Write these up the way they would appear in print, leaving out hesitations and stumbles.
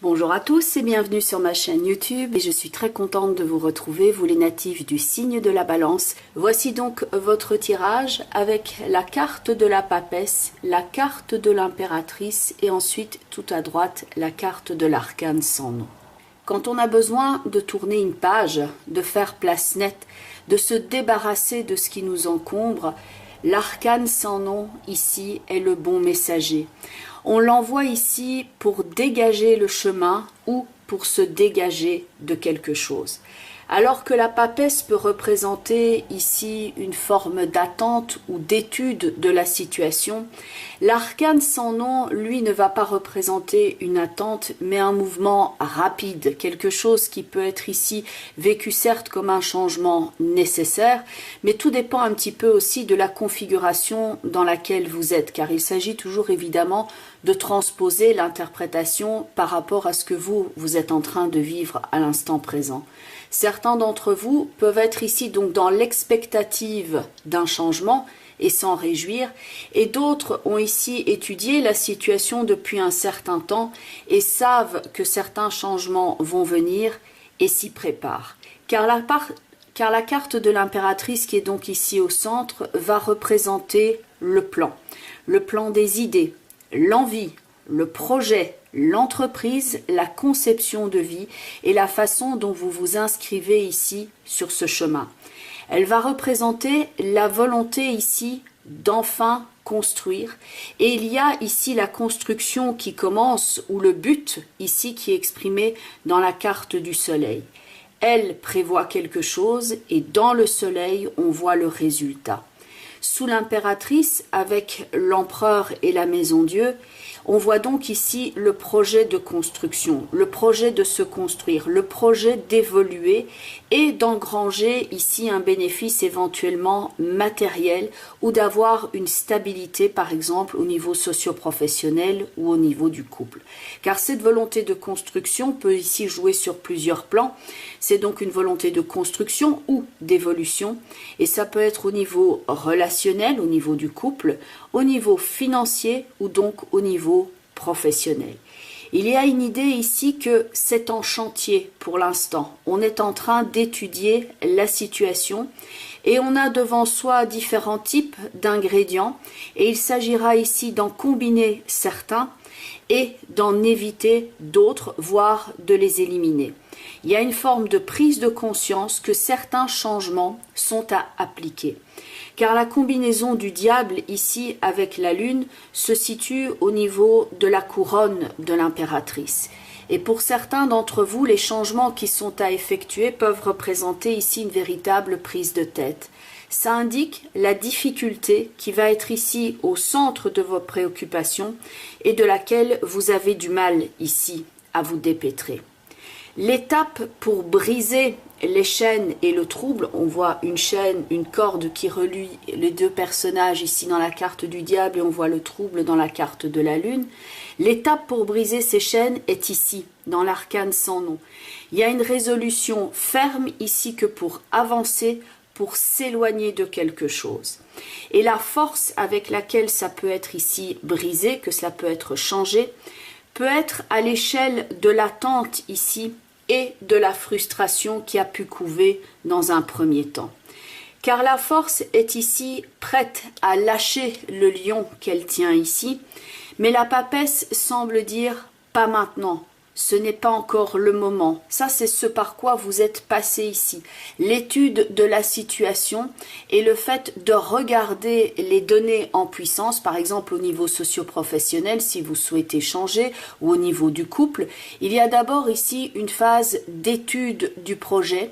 Bonjour à tous et bienvenue sur ma chaîne YouTube et je suis très contente de vous retrouver, vous les natifs du signe de la balance. Voici donc votre tirage avec la carte de la papesse, la carte de l'impératrice et ensuite tout à droite la carte de l'arcane sans nom. Quand on a besoin de tourner une page, de faire place nette, de se débarrasser de ce qui nous encombre, l'arcane sans nom ici est le bon messager. On l'envoie ici pour dégager le chemin ou pour se dégager de quelque chose. Alors que la papesse peut représenter ici une forme d'attente ou d'étude de la situation, l'arcane sans nom, lui, ne va pas représenter une attente, mais un mouvement rapide, quelque chose qui peut être ici vécu certes comme un changement nécessaire, mais tout dépend un petit peu aussi de la configuration dans laquelle vous êtes, car il s'agit toujours évidemment de transposer l'interprétation par rapport à ce que vous êtes en train de vivre à l'instant présent. Certains d'entre vous peuvent être ici donc dans l'expectative d'un changement et s'en réjouir, et d'autres ont ici étudié la situation depuis un certain temps et savent que certains changements vont venir et s'y préparent. Car la carte de l'impératrice qui est donc ici au centre va représenter le plan des idées, l'envie, le projet, l'entreprise, la conception de vie et la façon dont vous vous inscrivez ici sur ce chemin. Elle va représenter la volonté ici d'enfin construire et il y a ici la construction qui commence ou le but ici qui est exprimé dans la carte du soleil. Elle prévoit quelque chose et dans le soleil on voit le résultat. Sous l'impératrice, avec l'empereur et la maison Dieu, on voit donc ici le projet de construction, le projet de se construire, le projet d'évoluer et d'engranger ici un bénéfice éventuellement matériel ou d'avoir une stabilité par exemple au niveau socio-professionnel ou au niveau du couple. Car cette volonté de construction peut ici jouer sur plusieurs plans. C'est donc une volonté de construction ou d'évolution et ça peut être au niveau relationnel, au niveau du couple, au niveau financier ou donc au niveau professionnel. Il y a une idée ici que c'est en chantier pour l'instant. On est en train d'étudier la situation et on a devant soi différents types d'ingrédients et il s'agira ici d'en combiner certains et d'en éviter d'autres, voire de les éliminer. Il y a une forme de prise de conscience que certains changements sont à appliquer. Car la combinaison du diable ici avec la lune se situe au niveau de la couronne de l'impératrice. Et pour certains d'entre vous, les changements qui sont à effectuer peuvent représenter ici une véritable prise de tête. Ça indique la difficulté qui va être ici au centre de vos préoccupations et de laquelle vous avez du mal ici à vous dépêtrer. L'étape pour briser les chaînes et le trouble, on voit une chaîne, une corde qui relie les deux personnages ici dans la carte du diable et on voit le trouble dans la carte de la lune. L'étape pour briser ces chaînes est ici, dans l'arcane sans nom. Il y a une résolution ferme ici que pour avancer, pour s'éloigner de quelque chose. Et la force avec laquelle ça peut être ici brisé, que cela peut être changé, peut être à l'échelle de l'attente ici et de la frustration qui a pu couver dans un premier temps. Car la force est ici prête à lâcher le lion qu'elle tient ici, mais la papesse semble dire « pas maintenant ». Ce n'est pas encore le moment. Ça, c'est ce par quoi vous êtes passé ici. L'étude de la situation et le fait de regarder les données en puissance, par exemple au niveau socio-professionnel, si vous souhaitez changer, ou au niveau du couple. Il y a d'abord ici une phase d'étude du projet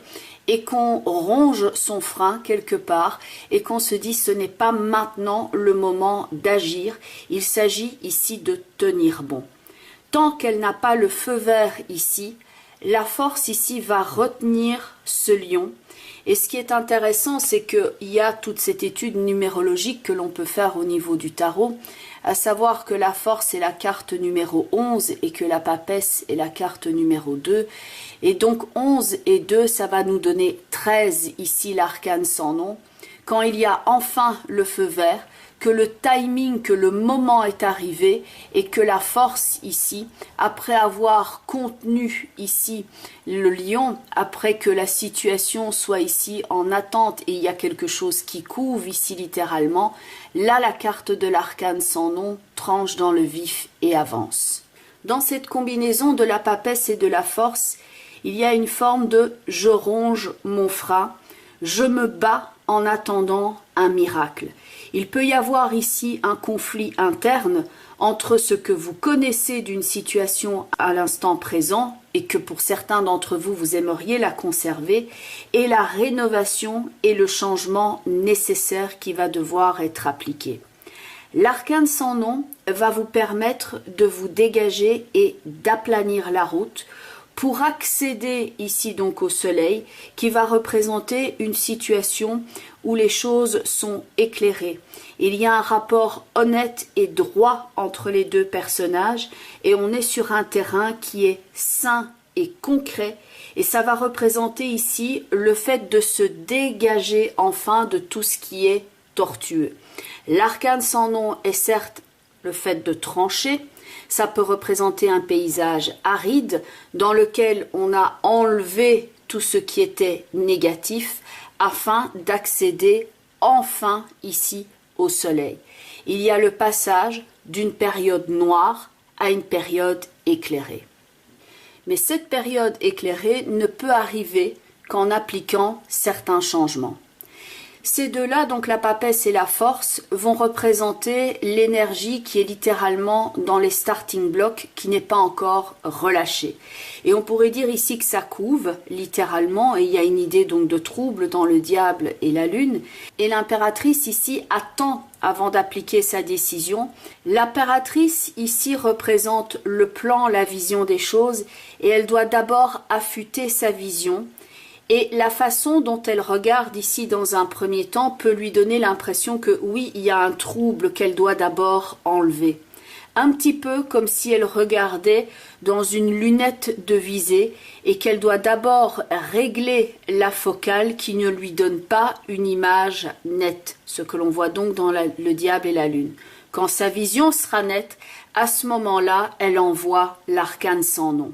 et qu'on ronge son frein quelque part et qu'on se dit ce n'est pas maintenant le moment d'agir. Il s'agit ici de tenir bon. Tant qu'elle n'a pas le feu vert ici, la force ici va retenir ce lion. Et ce qui est intéressant, c'est qu'il y a toute cette étude numérologique que l'on peut faire au niveau du tarot, à savoir que la force est la carte numéro 11 et que la papesse est la carte numéro 2. Et donc 11 et 2, ça va nous donner 13 ici, l'arcane sans nom. Quand il y a enfin le feu vert, que le timing, que le moment est arrivé et que la force ici, après avoir contenu ici le lion, après que la situation soit ici en attente et il y a quelque chose qui couve ici littéralement, là la carte de l'arcane sans nom tranche dans le vif et avance. Dans cette combinaison de la papesse et de la force, il y a une forme de « je ronge mon frein », je me bats en attendant un miracle. Il peut y avoir ici un conflit interne entre ce que vous connaissez d'une situation à l'instant présent et que pour certains d'entre vous, vous aimeriez la conserver, et la rénovation et le changement nécessaire qui va devoir être appliqué. L'arcane sans nom va vous permettre de vous dégager et d'aplanir la route pour accéder ici donc au soleil qui va représenter une situation où les choses sont éclairées. Il y a un rapport honnête et droit entre les deux personnages et on est sur un terrain qui est sain et concret et ça va représenter ici le fait de se dégager enfin de tout ce qui est tortueux. L'arcane sans nom est certes le fait de trancher. Ça peut représenter un paysage aride dans lequel on a enlevé tout ce qui était négatif afin d'accéder enfin ici au soleil. Il y a le passage d'une période noire à une période éclairée. Mais cette période éclairée ne peut arriver qu'en appliquant certains changements. Ces deux-là, donc la papesse et la force, vont représenter l'énergie qui est littéralement dans les starting blocks, qui n'est pas encore relâchée. Et on pourrait dire ici que ça couve, littéralement, et il y a une idée donc de trouble dans le diable et la lune. Et l'impératrice ici attend avant d'appliquer sa décision. L'impératrice ici représente le plan, la vision des choses, et elle doit d'abord affûter sa vision. Et la façon dont elle regarde ici dans un premier temps peut lui donner l'impression que oui, il y a un trouble qu'elle doit d'abord enlever. Un petit peu comme si elle regardait dans une lunette de visée et qu'elle doit d'abord régler la focale qui ne lui donne pas une image nette, ce que l'on voit donc dans le diable et la lune. Quand sa vision sera nette, à ce moment-là, elle envoie l'arcane sans nom.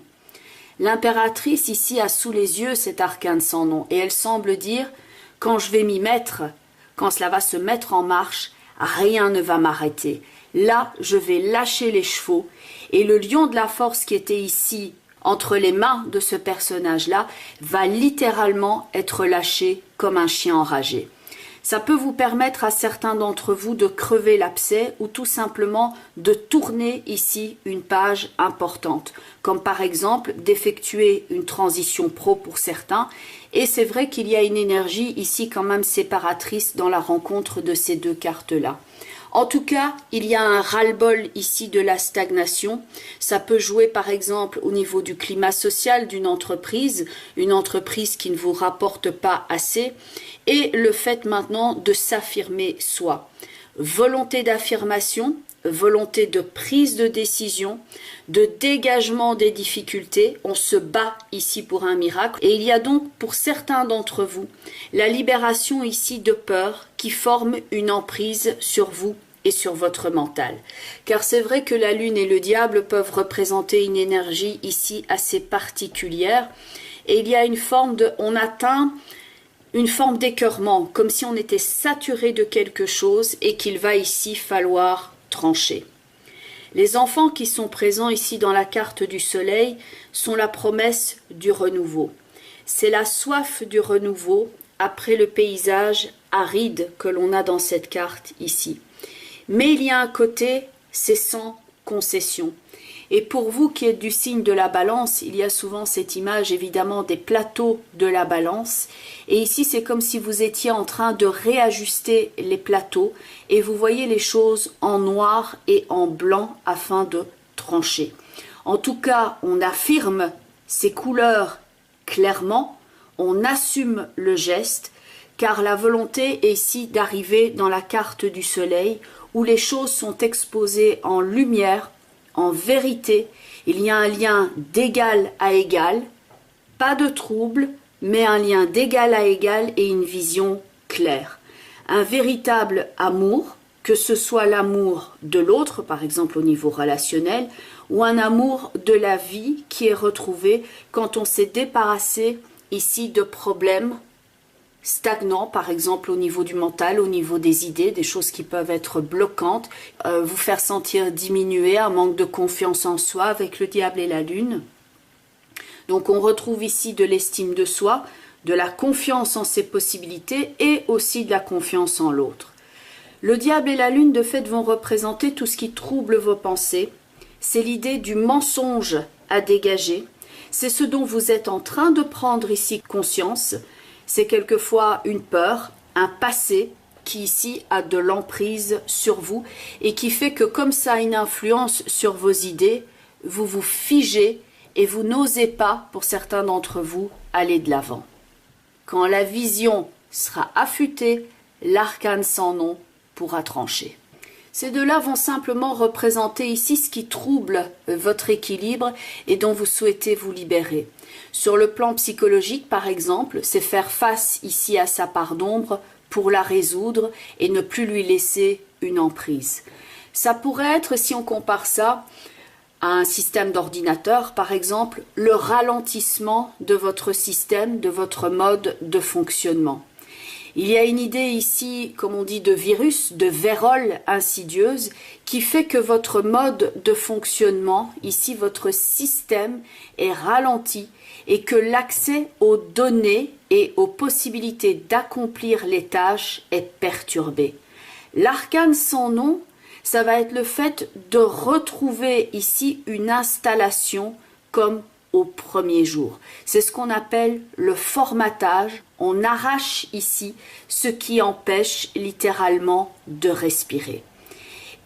L'impératrice ici a sous les yeux cet arcane sans nom et elle semble dire « quand je vais m'y mettre, quand cela va se mettre en marche, rien ne va m'arrêter. Là, je vais lâcher les chevaux et le lion de la force qui était ici entre les mains de ce personnage-là va littéralement être lâché comme un chien enragé. » Ça peut vous permettre à certains d'entre vous de crever l'abcès ou tout simplement de tourner ici une page importante, comme par exemple d'effectuer une transition pro pour certains. Et c'est vrai qu'il y a une énergie ici quand même séparatrice dans la rencontre de ces deux cartes-là. En tout cas, il y a un ras-le-bol ici de la stagnation. Ça peut jouer par exemple au niveau du climat social d'une entreprise, une entreprise qui ne vous rapporte pas assez, et le fait maintenant de s'affirmer soi. Volonté d'affirmation, volonté de prise de décision, de dégagement des difficultés. On se bat ici pour un miracle. Et il y a donc pour certains d'entre vous la libération ici de peur qui forme une emprise sur vous et sur votre mental. Car c'est vrai que la lune et le diable peuvent représenter une énergie ici assez particulière. Et il y a une forme de... on atteint une forme d'écœurement, comme si on était saturé de quelque chose et qu'il va ici falloir trancher. Les enfants qui sont présents ici dans la carte du soleil sont la promesse du renouveau. C'est la soif du renouveau après le paysage aride que l'on a dans cette carte ici. Mais il y a un côté, c'est sans concession. Et pour vous qui êtes du signe de la balance, il y a souvent cette image évidemment des plateaux de la balance. Et ici c'est comme si vous étiez en train de réajuster les plateaux et vous voyez les choses en noir et en blanc afin de trancher. En tout cas, on affirme ces couleurs clairement, on assume le geste, car la volonté est ici d'arriver dans la carte du soleil où les choses sont exposées en lumière. En vérité, il y a un lien d'égal à égal, pas de trouble, mais un lien d'égal à égal et une vision claire. Un véritable amour, que ce soit l'amour de l'autre, par exemple au niveau relationnel, ou un amour de la vie qui est retrouvé quand on s'est débarrassé ici de problèmes stagnants, par exemple au niveau du mental, au niveau des idées, des choses qui peuvent être bloquantes, vous faire sentir diminué, un manque de confiance en soi avec le diable et la lune. Donc on retrouve ici de l'estime de soi, de la confiance en ses possibilités et aussi de la confiance en l'autre. Le diable et la lune de fait vont représenter tout ce qui trouble vos pensées. C'est l'idée du mensonge à dégager. C'est ce dont vous êtes en train de prendre ici conscience. C'est quelquefois une peur, un passé qui ici a de l'emprise sur vous et qui fait que comme ça a une influence sur vos idées, vous vous figez et vous n'osez pas, pour certains d'entre vous, aller de l'avant. Quand la vision sera affûtée, l'arcane sans nom pourra trancher. Ces deux-là vont simplement représenter ici ce qui trouble votre équilibre et dont vous souhaitez vous libérer. Sur le plan psychologique, par exemple, c'est faire face ici à sa part d'ombre pour la résoudre et ne plus lui laisser une emprise. Ça pourrait être, si on compare ça à un système d'ordinateur, par exemple, le ralentissement de votre système, de votre mode de fonctionnement. Il y a une idée ici, comme on dit, de virus, de vérole insidieuse, qui fait que votre mode de fonctionnement, ici votre système, est ralenti et que l'accès aux données et aux possibilités d'accomplir les tâches est perturbé. L'arcane sans nom, ça va être le fait de retrouver ici une installation comme au premier jour. C'est ce qu'on appelle le formatage. On arrache ici ce qui empêche littéralement de respirer.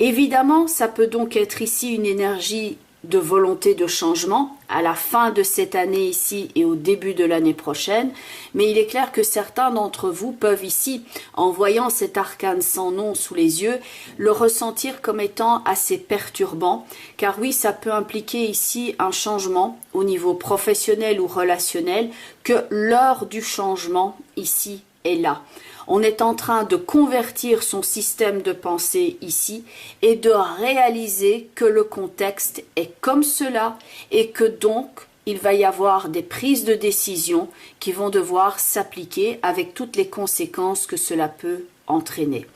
Évidemment, ça peut donc être ici une énergie de volonté de changement à la fin de cette année ici et au début de l'année prochaine, mais il est clair que certains d'entre vous peuvent ici, en voyant cet arcane sans nom sous les yeux, le ressentir comme étant assez perturbant, car oui, ça peut impliquer ici un changement au niveau professionnel ou relationnel, que l'heure du changement ici est là. On est en train de convertir son système de pensée ici et de réaliser que le contexte est comme cela et que donc il va y avoir des prises de décision qui vont devoir s'appliquer avec toutes les conséquences que cela peut entraîner.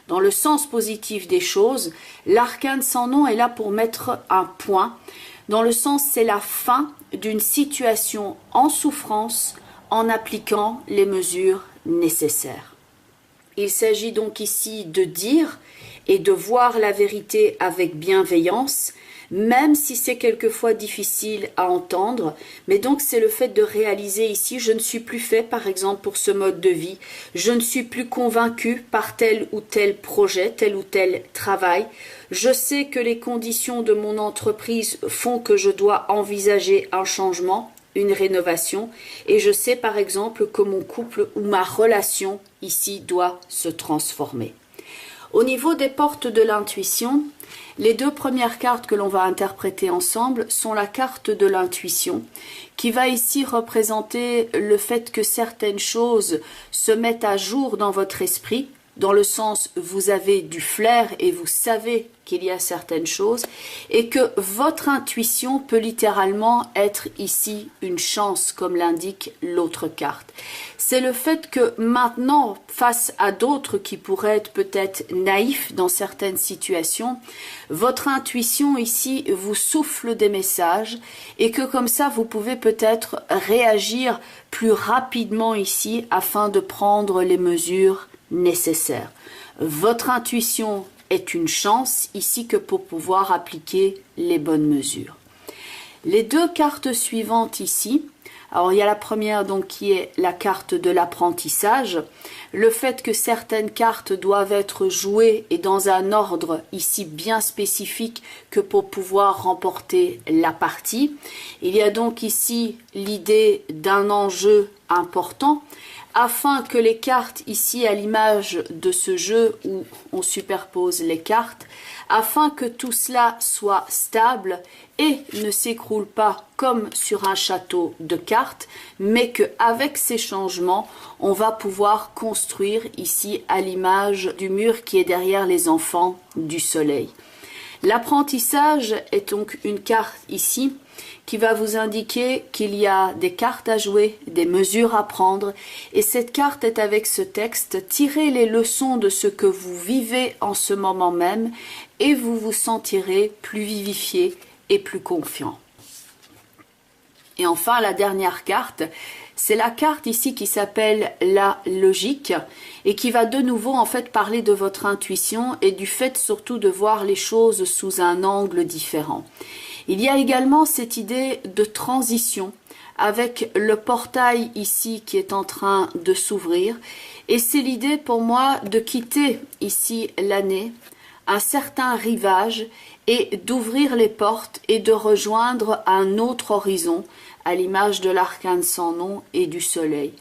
Dans le sens positif des choses, l'arcane sans nom est là pour mettre un point. Dans le sens, c'est la fin d'une situation en souffrance en appliquant les mesures nécessaires. Il s'agit donc ici de dire et de voir la vérité avec bienveillance, même si c'est quelquefois difficile à entendre, mais donc c'est le fait de réaliser ici, je ne suis plus fait par exemple pour ce mode de vie, je ne suis plus convaincu par tel ou tel projet, tel ou tel travail, je sais que les conditions de mon entreprise font que je dois envisager un changement, une rénovation, et je sais par exemple que mon couple ou ma relation ici doit se transformer. Au niveau des portes de l'intuition, les deux premières cartes que l'on va interpréter ensemble sont la carte de l'intuition, qui va ici représenter le fait que certaines choses se mettent à jour dans votre esprit, dans le sens vous avez du flair et vous savez qu'il y a certaines choses et que votre intuition peut littéralement être ici une chance comme l'indique l'autre carte. C'est le fait que maintenant, face à d'autres qui pourraient être peut-être naïfs dans certaines situations, votre intuition ici vous souffle des messages et que comme ça vous pouvez peut-être réagir plus rapidement ici afin de prendre les mesures nécessaires. Votre intuition est une chance ici que pour pouvoir appliquer les bonnes mesures. Les deux cartes suivantes ici, alors il y a la première donc qui est la carte de l'apprentissage, le fait que certaines cartes doivent être jouées et dans un ordre ici bien spécifique que pour pouvoir remporter la partie. Il y a donc ici l'idée d'un enjeu important afin que les cartes ici à l'image de ce jeu où on superpose les cartes, afin que tout cela soit stable et ne s'écroule pas comme sur un château de cartes, mais qu'avec ces changements, on va pouvoir construire ici à l'image du mur qui est derrière les enfants du soleil. L'apprentissage est donc une carte ici qui va vous indiquer qu'il y a des cartes à jouer, des mesures à prendre, et cette carte est avec ce texte: tirez les leçons de ce que vous vivez en ce moment même et vous vous sentirez plus vivifié et plus confiant. Et enfin, la dernière carte, c'est la carte ici qui s'appelle la logique et qui va de nouveau en fait parler de votre intuition et du fait surtout de voir les choses sous un angle différent. Il y a également cette idée de transition avec le portail ici qui est en train de s'ouvrir, et c'est l'idée pour moi de quitter ici l'année, un certain rivage, et d'ouvrir les portes et de rejoindre un autre horizon à l'image de l'arcane sans nom et du soleil.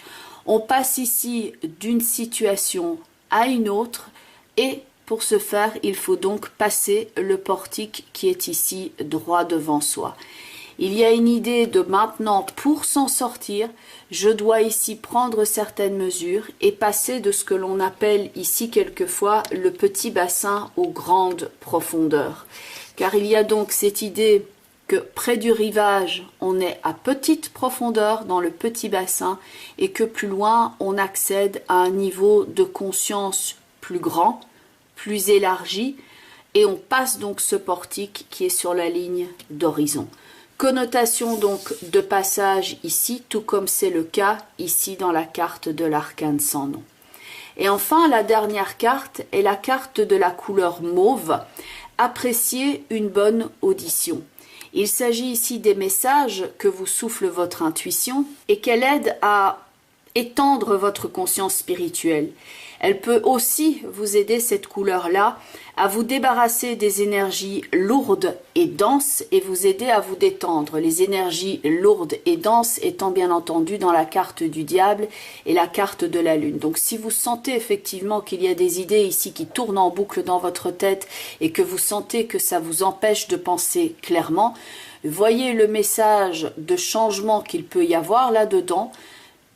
On passe ici d'une situation à une autre, et pour ce faire, il faut donc passer le portique qui est ici droit devant soi. Il y a une idée de maintenant, pour s'en sortir, je dois ici prendre certaines mesures et passer de ce que l'on appelle ici quelquefois le petit bassin aux grandes profondeurs. Car il y a donc cette idée que près du rivage, on est à petite profondeur dans le petit bassin et que plus loin, on accède à un niveau de conscience plus grand, plus élargi, et on passe donc ce portique qui est sur la ligne d'horizon. Connotation donc de passage ici, tout comme c'est le cas ici dans la carte de l'arcane sans nom. Et enfin, la dernière carte est la carte de la couleur mauve. Appréciez une bonne audition. Il s'agit ici des messages que vous souffle votre intuition et qu'elle aide à étendre votre conscience spirituelle. Elle peut aussi vous aider, cette couleur-là, à vous débarrasser des énergies lourdes et denses et vous aider à vous détendre. Les énergies lourdes et denses étant bien entendu dans la carte du diable et la carte de la lune. Donc si vous sentez effectivement qu'il y a des idées ici qui tournent en boucle dans votre tête et que vous sentez que ça vous empêche de penser clairement, voyez le message de changement qu'il peut y avoir là-dedans.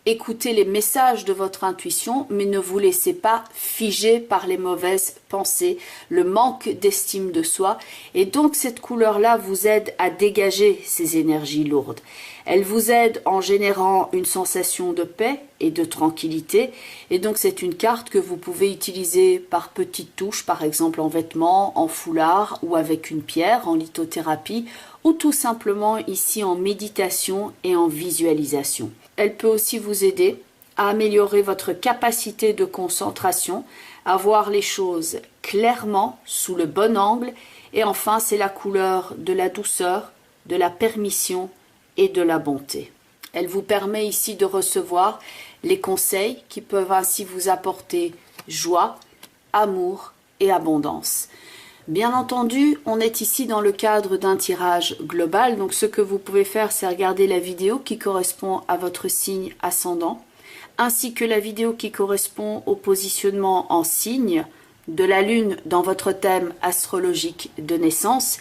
Écoutez les messages de votre intuition, mais ne vous laissez pas figer par les mauvaises pensées, le manque d'estime de soi. Et donc cette couleur-là vous aide à dégager ces énergies lourdes. Elle vous aide en générant une sensation de paix et de tranquillité. Et donc c'est une carte que vous pouvez utiliser par petites touches, par exemple en vêtements, en foulard ou avec une pierre, en lithothérapie, ou tout simplement ici en méditation et en visualisation. Elle peut aussi vous aider à améliorer votre capacité de concentration, à voir les choses clairement, sous le bon angle. Et enfin, c'est la couleur de la douceur, de la permission et de la bonté. Elle vous permet ici de recevoir les conseils qui peuvent ainsi vous apporter joie, amour et abondance. Bien entendu, on est ici dans le cadre d'un tirage global, donc ce que vous pouvez faire, c'est regarder la vidéo qui correspond à votre signe ascendant, ainsi que la vidéo qui correspond au positionnement en signe de la lune dans votre thème astrologique de naissance.